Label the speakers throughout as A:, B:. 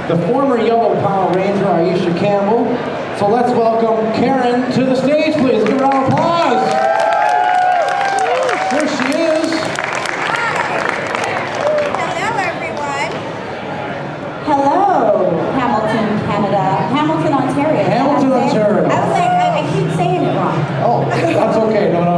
A: the former Yellow Power Ranger, Aisha Campbell. So let's welcome Karan to the stage, please. Give her a round of applause. Here she is.
B: Hello, everyone.
C: Hello, Hamilton, Canada. Hamilton, Ontario.
A: Hamilton, Ontario.
C: I was like, I keep saying it wrong.
A: Oh, that's okay. No.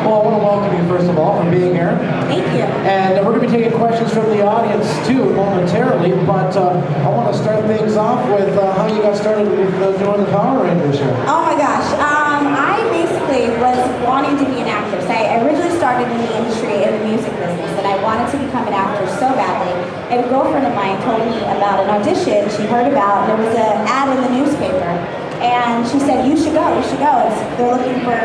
A: Well, I want to welcome you, first of all, for being here.
C: Thank you.
A: And we're going to be taking questions from the audience, too, momentarily. But I want to start things off with how you got started with doing the Power Rangers here.
C: Oh my gosh. I basically was wanting to be an actress. I originally started in the industry, in the music business, and I wanted to become an actor so badly. And a girlfriend of mine told me about an audition she heard about. There was an ad in the newspaper. And she said, you should go. They're looking for,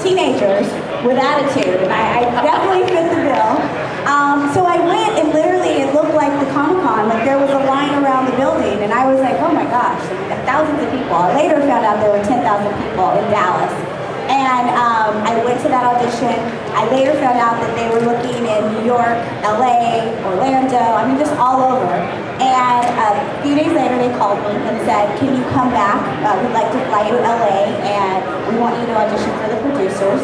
C: teenagers with attitude. And I definitely fit the bill. So I went, and literally it looked like the Comic-Con. Like there was a line around the building. And I was like, oh my gosh, thousands of people. I later found out there were 10,000 people in Dallas. And I went to that audition. I later found out that they were looking in New York, LA, Orlando, just all over. And a few days later they called me and said, can you come back? We'd like to fly you to LA and we want you to audition for the producers.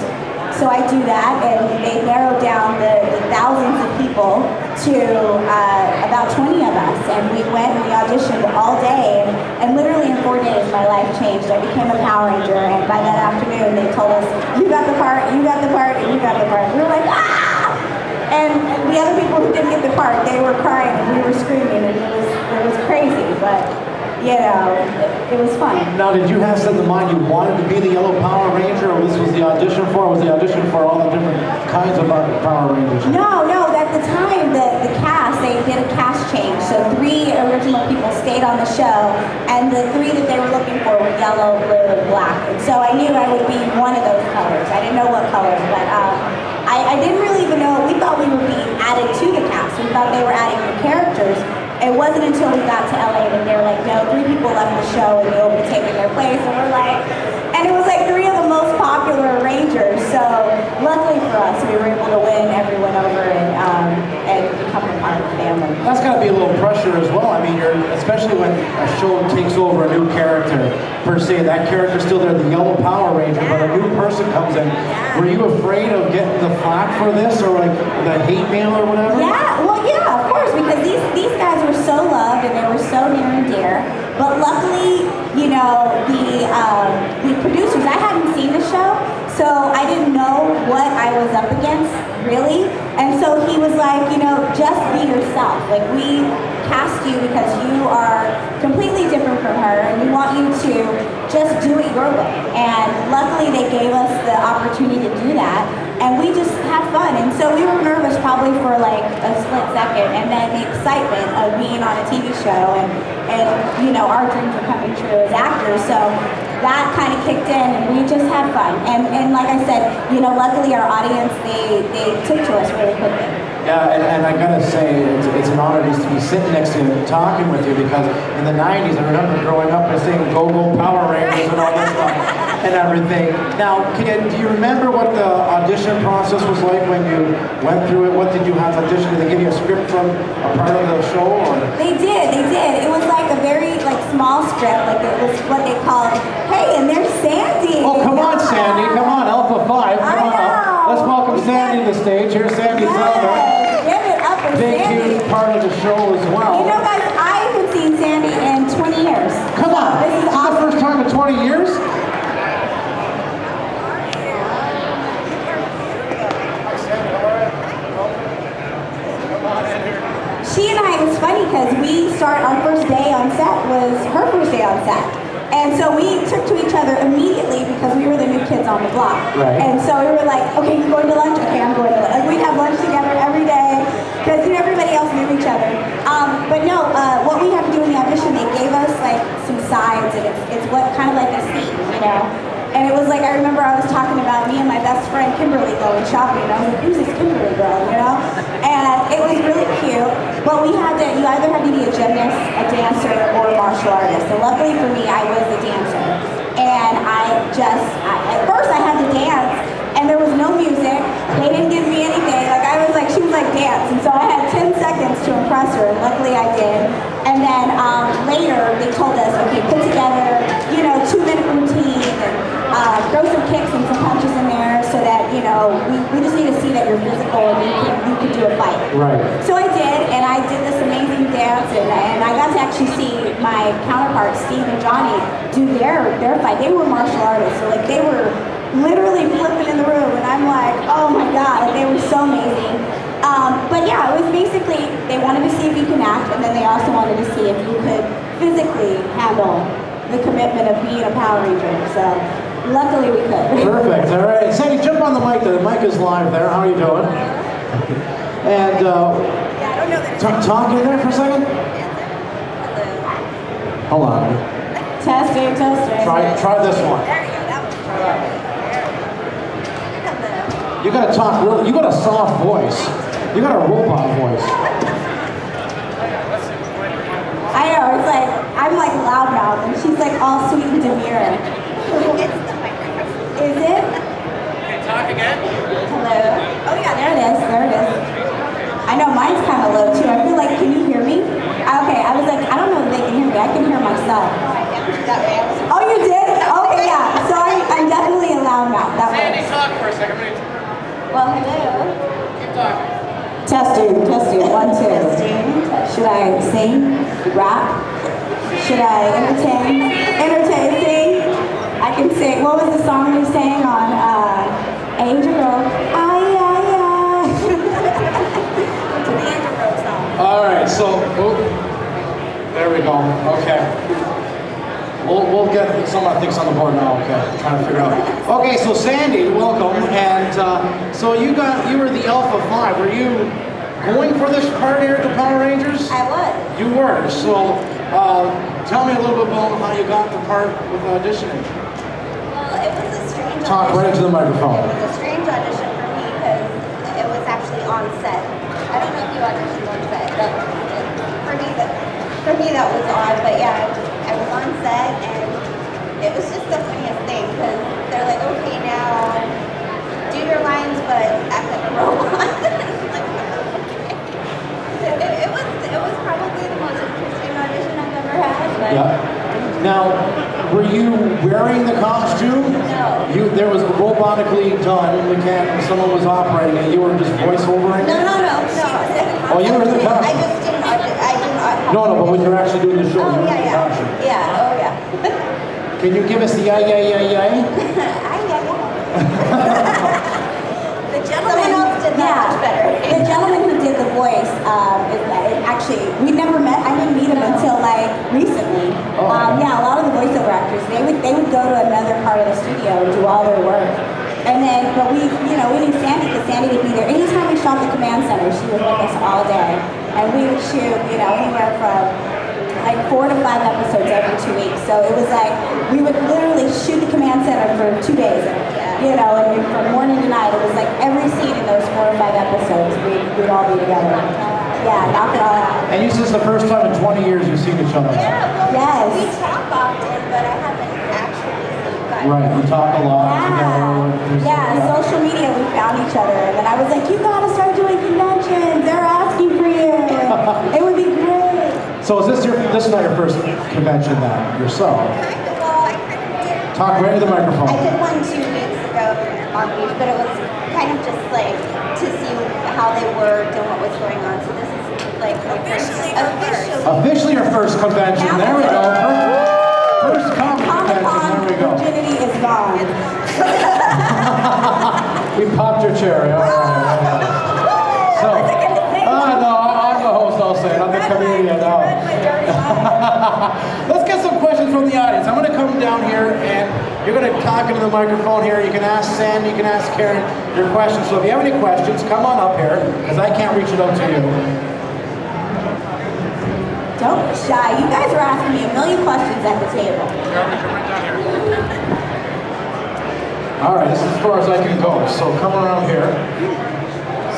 C: So I do that, and they narrowed down the thousands of people to about 20 of us. And we went and we auditioned all day. And literally in 4 days, my life changed. I became a Power Ranger. And by that afternoon, they told us, you got the part, you got the part, and you got the part. We were like, ah! And the other people who didn't get the part, they were crying and we were screaming. And it was crazy, but it was fun.
A: Now, did you have set in mind you wanted to be the Yellow Power Ranger, or this was the audition for? Was the audition for all the different kinds of Power Rangers?
C: No. At the time, the cast, they did a cast change. So 3 original people stayed on the show, and the 3 that they were looking for were yellow, blue, and black. And so I knew I would be one of those colors. I didn't know what colors, but I didn't really even know. We thought we were being added to the cast. We thought they were adding new characters. It wasn't until we got to LA that they were like, no, 3 people left the show and you'll be taking their place. And we're like, and it was like 3 of the most popular Rangers. So luckily for us, we were able to win everyone over and become a part of the family.
A: That's got to be a little pressure as well. I mean, especially when a show takes over a new character, per se. That character's still there, the Yellow Power Ranger, but a new person comes in. Were you afraid of getting the flack for this, or like the hate mail or whatever?
C: Yeah, of course, because these guys were so loved and they were so near and dear. But luckily, the producers, I hadn't seen the show, so I didn't know what I was up against, really. And so he was like, just be yourself. Like, we cast you because you are completely different from her, and we want you to just do it your way. And luckily, they gave us the opportunity to do that. And we just had fun. And so we were nervous probably for like a split second. And then the excitement of being on a TV show and our dreams were coming true as actors. So that kind of kicked in and we just had fun. And like I said, luckily our audience, they took to us really quickly.
A: Yeah, and I gotta say, it's an honor just to be sitting next to you and talking with you, because in the 90s, I remember growing up and saying Go-Go Power Rangers and all this stuff and everything. Now, do you remember what the audition process was like when you went through it? What did you have to audition? Did they give you a script from a part of the show? Or?
C: They did. It was like a very small script, like it was what they called, hey, and there's Sandy.
A: Oh, come on, Sandy, come on, Alpha 5, come on up. Let's welcome Sandy to the stage. Here's Sandy Sellner.
C: Give it up for
A: Big,
C: Sandy.
A: huge part of the show as well.
C: Guys, I haven't seen Sandy in 20 years.
A: Come on.
C: This is awesome.
A: The first time in 20 years?
C: She and I, it was funny because our first day on set was her first day on set. And so we took to each other immediately because we were the new kids on the block.
A: Right.
C: And so we were like, okay, you going to lunch? Okay, I'm going to lunch. Like, we'd have lunch together every day because everybody else knew each other. But no, what we had to do in the audition, they gave us some sides, and it's what kind of like a scene, And it was like, I remember I was talking about me and my best friend Kimberly going shopping, and I was like, who's this Kimberly girl, And it was really cute, but you either had to be a gymnast, a dancer, or a martial artist. And luckily for me, I was a dancer. And at first I had to dance, and there was no music. They didn't give me anything. She was like, dance. And so I had 10 seconds to impress her, and luckily I did. And then they told us, okay, put together, 2-minute routine and throw some kicks and some punches in there so that, we just need to see that you're physical and you can do a fight.
A: Right.
C: So I did, and I did this amazing dance, and I got to actually see my counterparts, Steve and Johnny, do their fight. They were martial artists, so like they were literally flipping in the room, and I'm like, oh my god, like, they were so amazing. But yeah, it was basically, they wanted to see if you can act, and then they also wanted to see if you could physically handle the commitment of being a Power Ranger. So luckily we could.
A: Perfect. All right. Sandi, jump on the mic there. The mic is live there. How are you doing? And
B: Yeah, I don't know that.
A: talk in there for a second. Hold on.
C: Testing.
A: Try this one.
B: There you go. That was Hello.
A: You gotta talk really. You got a soft voice. You got a robot voice.
C: I know, it's like, I'm like loudmouth, and she's like all sweet and demure.
B: It's the microphone.
C: Is it?
D: Okay, talk again.
C: Hello. Oh yeah, there it is. I know mine's kind of low too. I feel like, can you hear me? Okay, I was like, I don't know if they can hear me. I can hear myself.
B: That way.
C: Oh, you did? Okay, yeah. So I'm definitely a loudmouth. That
D: Sandi,
C: works.
D: talk for a second.
C: Well, hello.
D: Keep talking.
C: Testing. 1, 2. Should I sing? Rap? Should I entertain? Sing? I can sing. What was the song we sang on Angel Girl? Ay.
B: To the Angel Grove song.
A: All right. So, there we go. Okay. We'll get someone thinks on the board now. Okay, trying to figure out. Okay, so Sandi, welcome. And so you were the Alpha 5. Were you going for this part here at the Power Rangers?
B: I was.
A: You were. So tell me a little bit about how you got the part with auditioning.
B: Well, it was a strange
A: Talk right into the microphone.
B: It was a strange audition for me because it was actually on set. I don't know if you auditioned on set. For me that was odd, but yeah, I was on set and it was just the funniest thing because they're like, okay, now do your lines but act like a robot. Like, okay. It was probably the most interesting audition I've ever had. But
A: Yeah. Now, were you wearing the costume?
B: No.
A: There was robotically done. Someone was operating it. You were just voiceovering it.
B: No.
A: Oh, you were in the costume.
B: I just didn't. I didn't.
A: No, but when you're actually doing the show,
B: Oh
A: you were in the
B: yeah.
A: costume.
B: Yeah. Oh yeah.
A: Can you give us the yay?
B: The gentleman. Someone else did that much better.
C: The gentleman who did the voice, actually, we never met. I didn't meet him until like recently.
A: Oh, okay.
C: Yeah, a lot of the voiceover actors, they would go to another part of the studio and do all their work. And then, but we knew Sandi because Sandi would be there. Anytime we shot the command center, she was with us all day. And we would shoot, anywhere from like 4 to 5 episodes every 2 weeks. So it was like, we would literally shoot the command center for 2 days. And from morning to night, it was like every scene in those 4 or 5 episodes, we'd all be together. Yeah, knock it all out.
A: And you said it's the first time in 20 years you've seen each other.
B: Yeah. Well,
C: Yes.
B: we talk often, but I haven't actually seen you.
A: Right, we talk a lot together.
C: Yeah, social media, we found each other. And then I was like, you gotta start doing conventions. They're asking for you. It would be great.
A: So this is not your first convention then, yourself?
B: I kind of did.
A: Talk right to the microphone.
B: I did one 2 weeks ago in Long Beach, but it was kind of just like to see how they worked and what was going on. So this is like officially.
A: Officially your first convention. There we go. First convention. There we go.
C: Virginity is gone.
A: We popped your cherry. All right. So, no, I'm the host. I'll say it. I'm the comedian. No. Let's get some questions from the audience. I'm going to come down here and you're going to talk into the microphone here. You can ask Sandi, you can ask Karan your questions. So if you have any questions, come on up here because I can't reach it out to you.
C: Don't be shy. You guys are asking me a million questions at the table.
A: All right, this is as far as I can go. So come around here.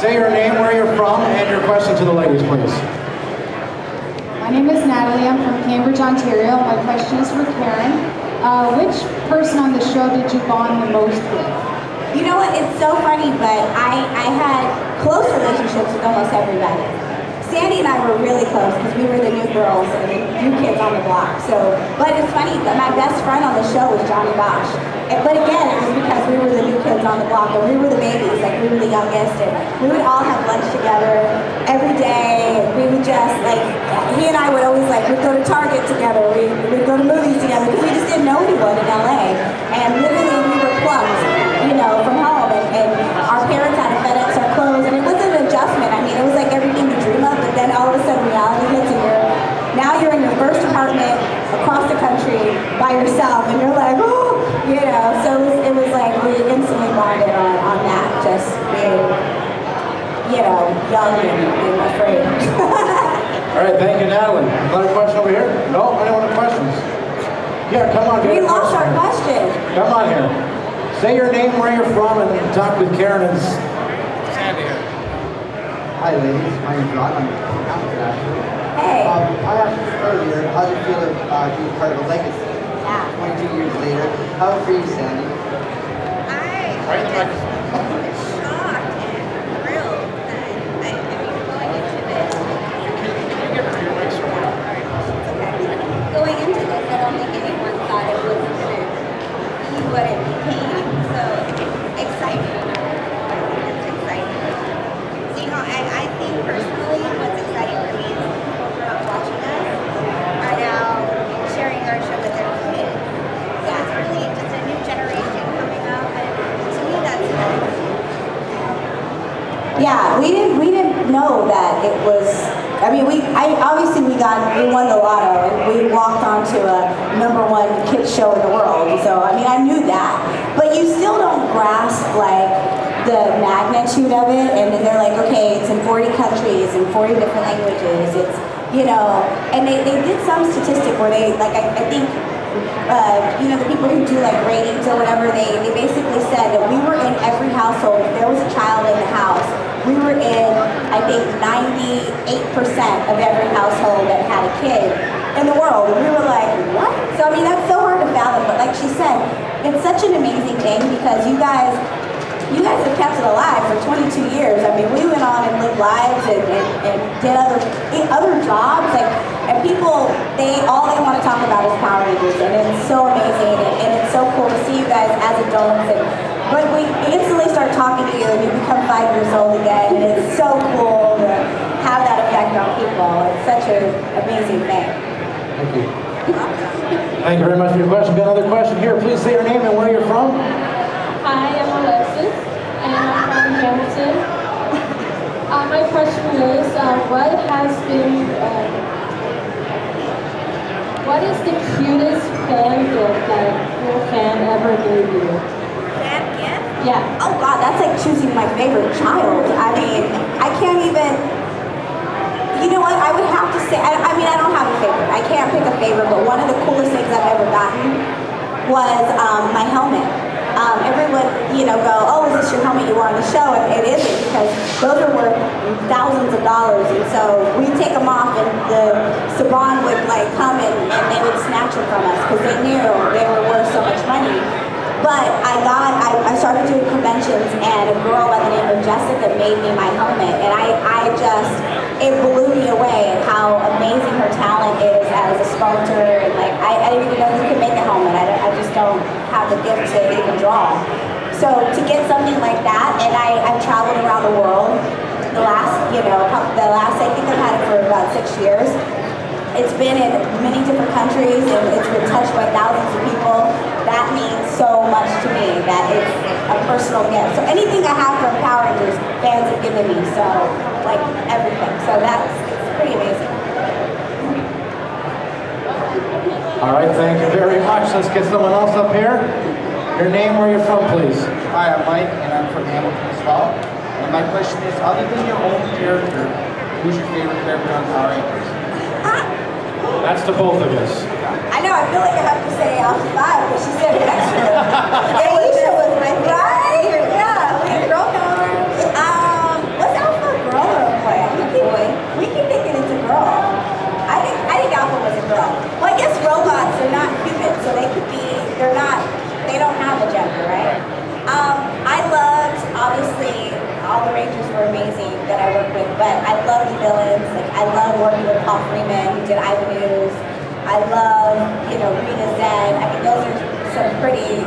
A: Say your name, where you're from, and your question to the ladies, please.
E: My name is Natalie. I'm from Cambridge, Ontario. My question is for Karan. Which person on the show did you bond the most with?
C: You know what? It's so funny, but I had close relationships with almost everybody. Sandy and I were really close because we were the new girls and the new kids on the block. So, but it's funny that my best friend on the show was Johnny Bosch. But again, it was because we were the new kids on the block and we were the babies, like we were the youngest, and we would all have lunch together every day. We would just like, he and I would always like, we'd go to Target together, we'd go to movies together because we just didn't know anyone in LA. And literally we were plucked, you know, from home, and our parents had to FedEx our clothes, and it wasn't an adjustment. I mean, it was like everything you dream of, but then all of a sudden reality hits and now you're in your first apartment across the country by yourself, and you're like, oh, you know, so it was like we instantly bonded on that, just being, you know, young and afraid.
A: All right, thank you, Natalie. Another question over here? No? Anyone have questions? Yeah, come on.
C: We lost our question.
A: Come on here. Say your name, where you're from, and talk with Karen and
D: Sandy here.
F: Hi ladies, my name's Ron. I'm from Hamilton actually.
C: Hey.
F: I asked you earlier, how do you feel about being part of a legacy?
C: Yeah.
F: 22 years later. How for you, Sandy?
D: Right in the microphone.
B: Shocked and thrilled that I mean, going into this.
D: Can you give her your mic, sir?
B: Going into this, I don't think anyone thought it was going to be what it became. So exciting. It's exciting. So, you know, I think personally, what's exciting for me is people who grew up watching us are now sharing our show with their kids. So it's really just a new generation coming up, and to me, that's fun.
C: Yeah, we didn't know that it was. I mean, we won the lotto and we walked onto a #1 kids show in the world. So I mean, I knew that, but you still don't grasp like the magnitude of it. And then they're like, okay, it's in 40 countries in 40 different languages. It's, you know, and they did some statistic where they like I think. You know, the people who do like ratings or whatever, they basically said that we were in every household. If there was a child in the house, we were in, I think, 98% of every household that had a kid in the world. And we were like, what? So, I mean, that's so hard to fathom. But like she said, it's such an amazing thing because you guys have kept it alive for 22 years. I mean, we went on and lived lives and did other jobs. Like, and people, all they want to talk about is Power Rangers, and it's so amazing, and it's so cool to see you guys as adults. And when we instantly start talking to you, and you become 5 years old again, and it's so cool to have that effect on people. It's such an amazing thing.
A: Thank you. Thank you very much for your question. Got another question here. Please say your name and where you're from.
G: Hi, I'm Alexis, and I'm from Hamilton. My question is, what is the cutest fan gift that your fan ever gave you?
B: Fan gift?
G: Yeah.
C: Oh God, that's like choosing my favorite child. I mean, I can't even, you know what, I would have to say, I mean, I don't have a favorite. I can't pick a favorite, but one of the coolest things I've ever gotten was my helmet. Everyone, you know, go, oh, is this your helmet you wore on the show? And it isn't, because those are worth thousands of dollars. And so we'd take them off, and the Saban would like come and they would snatch them from us because they knew they were worth so much money. But I started doing conventions, and a girl by the name of Jessica made me my helmet, and it blew me away at how amazing her talent is as a sculptor, and like I didn't even know you could make a helmet. I just don't have the gift to even draw. So to get something like that, and I've traveled around the world. I think I've had it for about 6 years. It's been in many different countries, and it's been touched by thousands of people. That means so much to me, that it's a personal gift. So anything I have from Power Rangers, fans have given me, so like everything. So it's pretty amazing.
A: All right, thank you very much. Let's get someone else up here. Your name, where you're from, please.
F: Hi, I'm Mike, and I'm from Hamilton as well. And my question is, other than your own character, who's your favorite character on Power Rangers?
A: That's to both of us.
C: I know, I feel like I have to say Alpha 5, but she said it extra. Aisha was my favorite. Right? Yeah, we had girl power. What's Alpha, a girl or a boy? We keep thinking it's a girl. I think Alpha was a girl. Well, I guess robots are not human, so they don't have a gender, right? I loved, obviously, all the Rangers were amazing that I worked with, but I love the villains, like I love working with Paul Freeman, who did Ivy News. I love, Rita Zen. I mean, those are some pretty,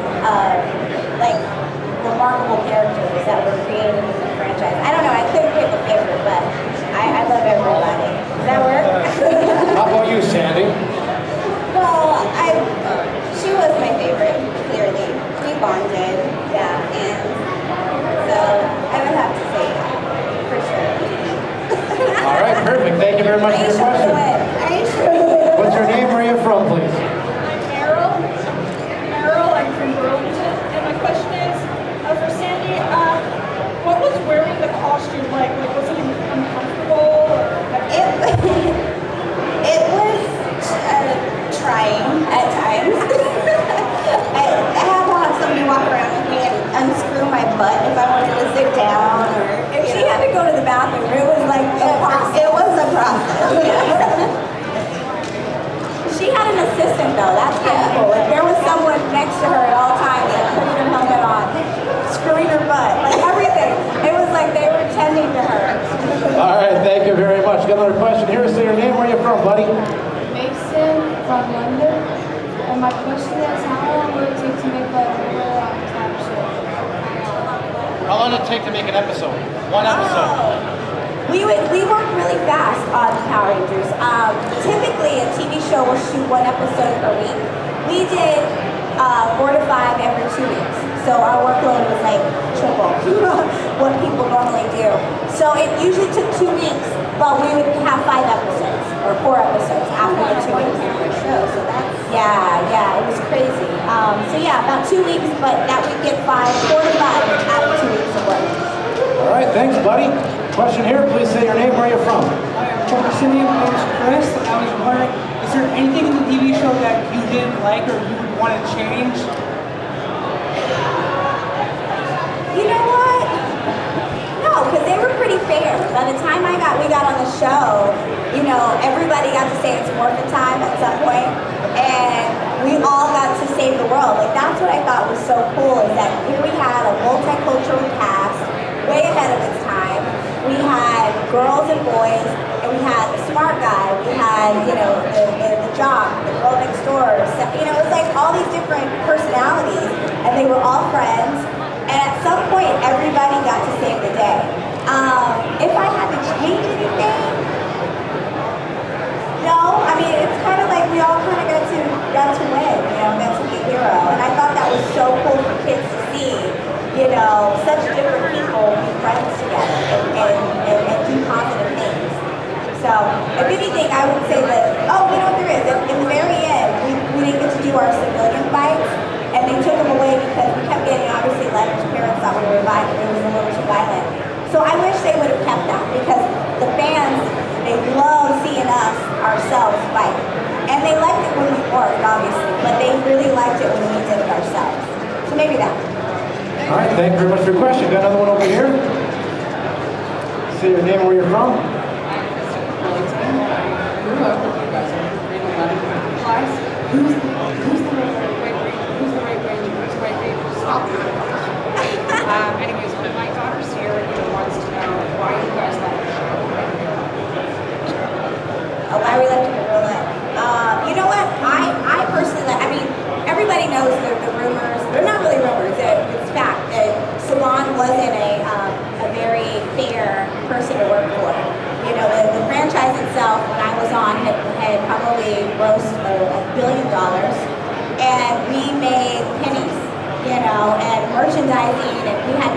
C: remarkable characters that were created in the franchise. I don't know, I couldn't pick a favorite, but I love everybody. Does that work?
A: How about you, Sandy?
B: Well, she was my favorite, clearly. We bonded, yeah, and so I would have to say for sure.
A: All right, perfect. Thank you very much for your question.
B: Aisha.
A: What's your name? Where are you from, please?
G: I'm Meryl. I'm from Burlington. And my question is, for Sandy, what was wearing the costume like? Like, was it uncomfortable? Or
B: It was trying at times. I had to have somebody walk around with me and unscrew my butt if I wanted to sit down, or
C: If she had to go to the bathroom, it was like a process.
B: it was a process.
C: She had an assistant though, that's kind of cool. Like, there was someone next to her at all times, like putting her helmet on, screwing her butt, like everything. It was like they were tending to her.
A: All right, thank you very much. Got another question here. Say your name. Where are you from, buddy?
E: Mason from London. And my question is, how long will it take to make like a real time show?
D: How long did it take to make an episode? One episode.
C: We work really fast on Power Rangers. Typically, a TV show will shoot one episode per week. We did 4 to 5 every 2 weeks. So our workload was like triple what people normally do. So it usually took 2 weeks, but we would have 5 episodes or 4 episodes after the 2 weeks.
B: So that's
C: Yeah, it was crazy. So yeah, about 2 weeks, but that would get 4 to 5 out of 2 weeks of work.
A: All right, thanks, buddy. Question here. Please say your name. Where are you from?
H: Hi, I'm from Sandi. My name is Chris, and I was wondering, is there anything in the TV show that you didn't like or you would want to change?
C: You know what? No, because they were pretty fair. By the time we got on the show, everybody got to say it's Morphin time at some point, and we all got to save the world. Like, that's what I thought was so cool, is that here we had a multicultural cast, way ahead of its time. We had girls and boys, and we had the smart guy. We had, the jock, the girl next door. So, it was like all these different personalities, and they were all friends. And at some point, everybody got to save the day. If I had to change anything, no. I mean, it's kind of like we all kind of got to win, got to be a hero. And I thought that was so cool for kids to see, such different people be friends together and do positive things. So, if anything, I would say that, there is. In the very end, we didn't get to do our civilian fights. And they took them away because we kept getting, obviously, letters. Parents thought we were violent. It was a little too violent. So I wish they would have kept that, because the fans, they love seeing us, ourselves, fight. And they liked it when we worked, obviously, but they really liked it when we did it ourselves. So maybe that.
A: All right, thank you very much for your question. Got another one over here. Say your name and where you're from.
I: Anyways, my daughter's here and wants to know why you guys like the show.
C: Why we like to roulette. You know what? I personally everybody knows the rumors. They're not really rumors. It's fact that Salon wasn't a very fair person to work for. The franchise itself, when I was on, had probably grossed $1 billion, and we made pennies. And merchandising, and we have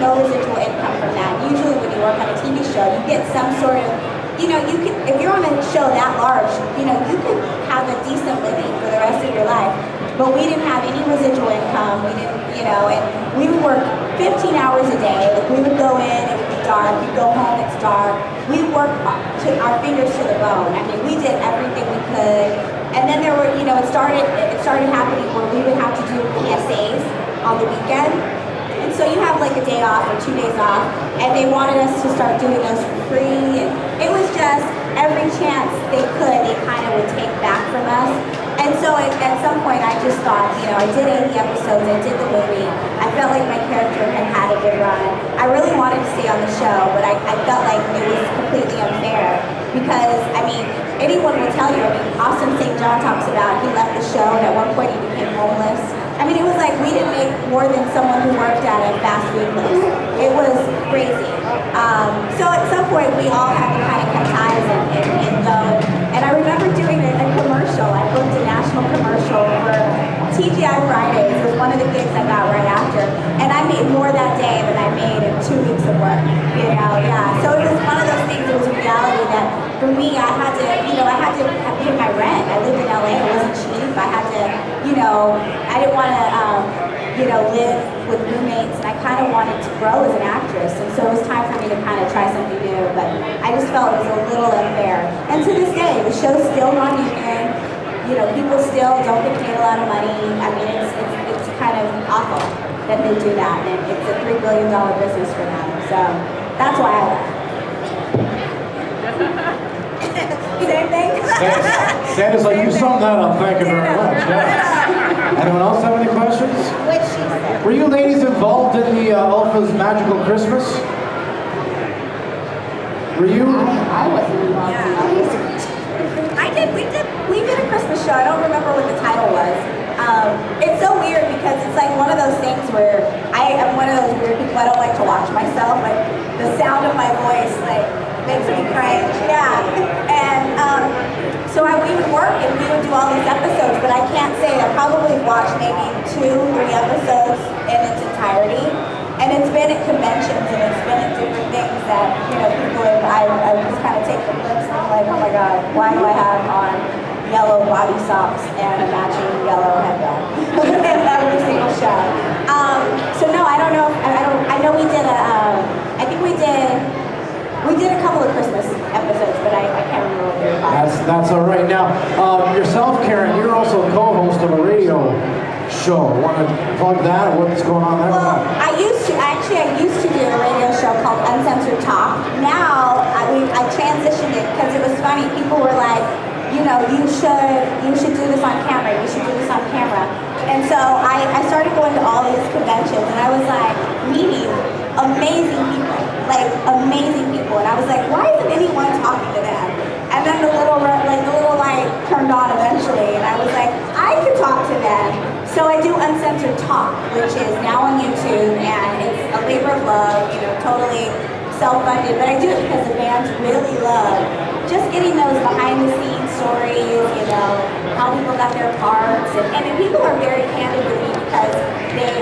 C: no residual income from that. Usually when you work on a TV show, you get some sort of, if you're on a show that large, you could have a decent living for the rest of your life. But we didn't have any residual income. We didn't, and we would work 15 hours a day. Like, we would go in, it would be dark. We'd go home, it's dark. We worked to our fingers to the bone. I mean, we did everything we could. And then there were, it started happening where we would have to do PSAs on the weekend. And so you have like a day off or 2 days off, and they wanted us to start doing those for free. And it was just every chance they could, they kind of would take back from us. And so at some point I just thought, you know, I did 80 episodes, I did the movie, I felt like my character had a good run. I really wanted to stay on the show, but I felt like it was completely unfair because, I mean, anyone will tell you, I mean, Austin St. John talks about he left the show and at one point he became homeless. I mean, it was like we didn't make more than someone who worked at a fast food place. It was crazy. So at some point we all had to kind of cut ties and go. And I remember doing a commercial. I booked a national commercial for TGI Fridays. It was one of the gigs I got right after. And I made more that day than I made in 2 weeks of work. You know, yeah. So it was one of those things, it was a reality that for me, I had to, you know, I had to pay my rent. I lived in LA, it wasn't cheap. I had to, you know, I didn't want to, you know, live with roommates. And I kind of wanted to grow as an actress. And so it was time for me to kind of try something new. But I just felt it was a little unfair. And to this day, the show's still not even, you know, people still don't get paid a lot of money. I mean, it's kind of awful that they do that. And it's a $3 billion business for them. So that's why I left. Same thing?
A: Sandy's like, you summed that up, thank you very much. Yeah. Anyone else have any questions?
B: Which she said.
A: Were you ladies involved in the Alpha's Magical Christmas? Were you?
C: I wasn't involved in that. We did a Christmas show. I don't remember what the title was. It's so weird because it's like one of those things where I am one of those weird people. I don't like to watch myself. Like the sound of my voice, like, makes me cringe. Yeah. And so we would work and we would do all these episodes, but I can't say I probably watched maybe 2-3 episodes in its entirety. And it's been at conventions and it's been at different things that, you know, people have, I just kind of take the clips and I'm like, oh my God, why do I have on yellow body socks and a matching yellow headband in every single show? So no, I don't know, I know we did I think we did a couple of Christmas episodes, but I can't remember what they were called.
A: That's all right. Now, yourself, Karen, you're also a co-host of a radio show. Want to plug that or what's going on there?
C: Well, I used to do a radio show called Uncensored Talk. Now, I transitioned it because it was funny. People were like, you know, you should do this on camera. You should do this on camera. And so I started going to all these conventions, and I was like meeting amazing people, and I was like, why isn't anyone talking to them? And then the little light turned on eventually, and I was like, I could talk to them. So I do Uncensored Talk, which is now on YouTube, and it's a labor of love, you know, totally self-funded, but I do it because the fans really love just getting those behind-the-scenes stories, you know, how people got their parts, and people are very candid with me because they,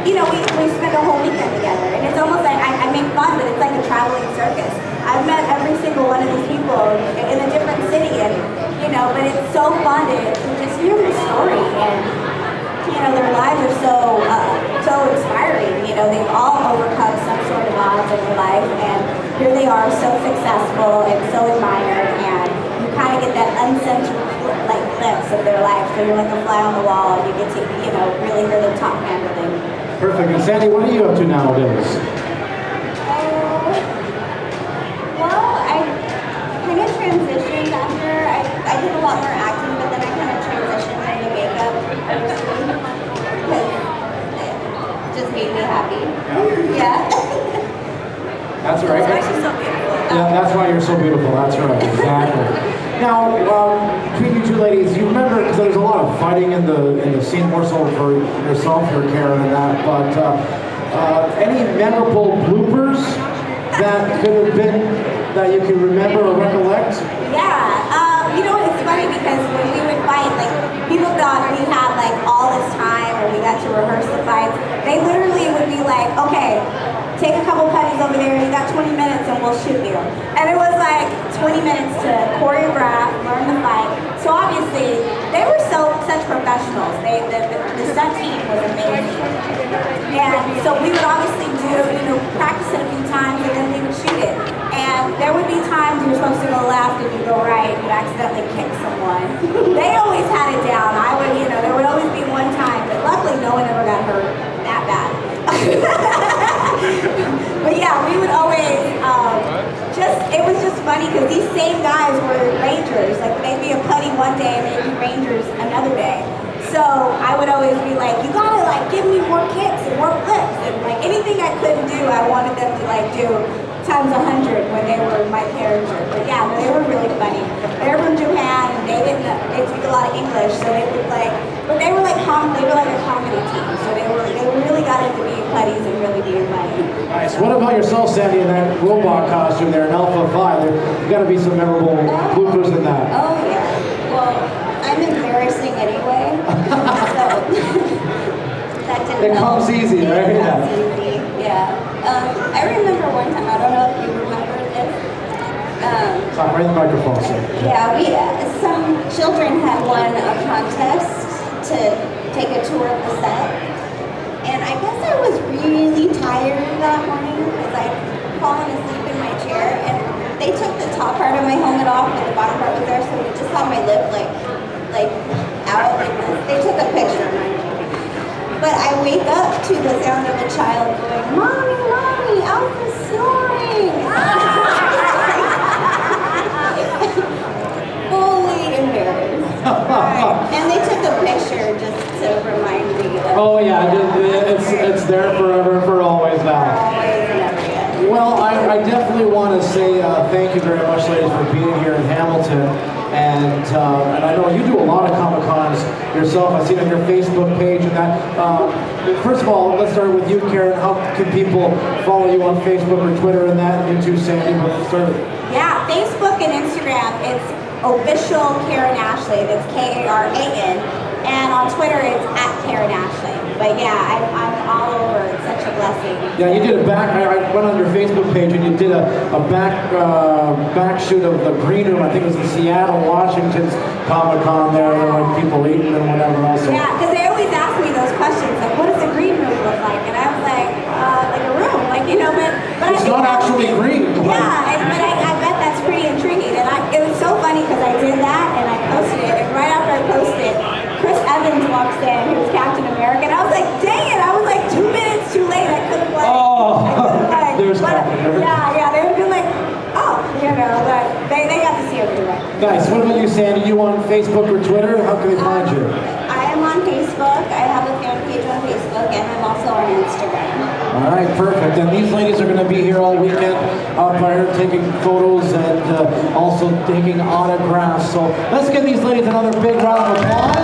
C: you know, we spend a whole weekend together, and it's almost like I make fun, but it's like a traveling circus. I've met every single one of these people in a different city, and you know, but it's so fun to just hear their story, and you know, their lives are so inspiring. You know, they've all overcome some sort of odds in their life, and here they are, so successful and so admired, and you kind of get that uncensored like glimpse of their life. So you're like a fly on the wall, and you get to, you know, really hear them talk and everything.
A: Perfect. And Sandy, what are you up to nowadays?
C: Well, I kind of transitioned after I did a lot more acting, but then I kind of transitioned into makeup. Because it just made me happy. Yeah.
A: That's right.
C: That's why she's so beautiful.
A: Yeah, that's why you're so beautiful. That's right. Exactly. Now, between you two ladies, you remember, because there's a lot of fighting in the scene, more so for yourself here, Karen, and that, but any memorable bloopers that could have been, that you can remember or recollect?
C: Yeah, you know, it's funny because when we would fight, like, people thought we had, like, all this time or we got to rehearse the fights. They literally would be like, okay, take a couple pennies over there, you got 20 minutes and we'll shoot you. And it was like 20 minutes to choreograph, learn the fight. So obviously, they were such professionals. The stunt team was amazing. And so we would obviously practice it a few times and then we would shoot it. And there would be times you were supposed to go left and you go right and you accidentally kick someone. They always had it down. There would always be one time, but luckily no one ever got hurt that bad. But yeah, we would always it was just funny because these same guys were rangers. Like they'd be a putty one day and they'd be rangers another day. So I would always be like, you gotta like give me more kicks and more flips, and like anything I couldn't do, I wanted them to like do times 100 when they were my character. But yeah, they were really funny. They were from Japan, and they speak a lot of English, so they would like, but they were like a comedy team, so they really got into being buddies and really being funny.
A: Nice. What about yourself, Sandy, in that robot costume there in Alpha 5? There's got to be some memorable bloopers in that.
B: Oh yeah. Well, I'm embarrassing anyway, so that didn't
A: It comes
B: help.
A: easy, right?
B: It comes easy. Yeah. I remember one time. I don't know if you remember this.
A: Stop right in the microphone, sir.
B: Yeah, some children had won a contest to take a tour of the set. And I guess I was really tired that morning because I'd fallen asleep in my chair, and they took the top part of my helmet off, but the bottom part was there, so you just saw my lip like out like this. They took a picture of me. But I wake up to the sound of a child going, "Mommy, Mommy, Alpha's snoring!" Fully embarrassed. And they took a picture just to remind me of.
A: Oh yeah, it's there forever, for always now.
B: Always and never yet.
A: Well, I definitely want to say thank you very much, ladies, for being here in Hamilton. And I know you do a lot of Comic-Cons yourself. I've seen on your Facebook page and that. First of all, let's start with you, Karen. How can people follow you on Facebook or Twitter and that? And you too, Sandy. Let's start.
C: Yeah, Facebook and Instagram, it's official Karen Ashley. That's Karan. And on Twitter, it's @KarenAshley. But yeah, I'm all over. It's such a blessing.
A: Yeah, you did a back. I went on your Facebook page and you did a back shoot of the Green Room. I think it was in Seattle, Washington's Comic-Con there. There were like people eating and whatever else.
C: Yeah, because they always ask me those questions, like, what does a green room look like? And I was like a room, like, you know, but
A: It's not actually green.
C: Yeah, but I bet that's pretty intriguing. And it was so funny because I did that and I posted it, and right after I posted, Chris Evans walks in, who's Captain America, and I was like, dang it, I was like 2 minutes too late. I couldn't
A: There's Captain America.
C: Yeah, they would be like, oh, you know, but they got to see everyone.
A: Nice. What about you, Sandy? You on Facebook or Twitter? How can they find you?
B: I am on Facebook. I have a fan page on Facebook, and I'm also on Instagram.
A: All right, perfect. And these ladies are going to be here all weekend out there taking photos and also taking autographs. So let's give these ladies another big round of applause.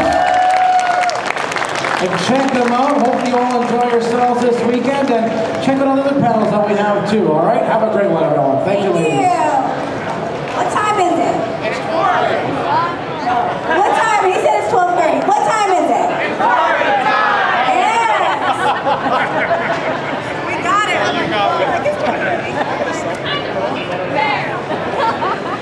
A: And check them out. Hope you all enjoy yourselves this weekend. And check out all the other panels that we have too. All right? Have a great one, everyone. Thank you, ladies.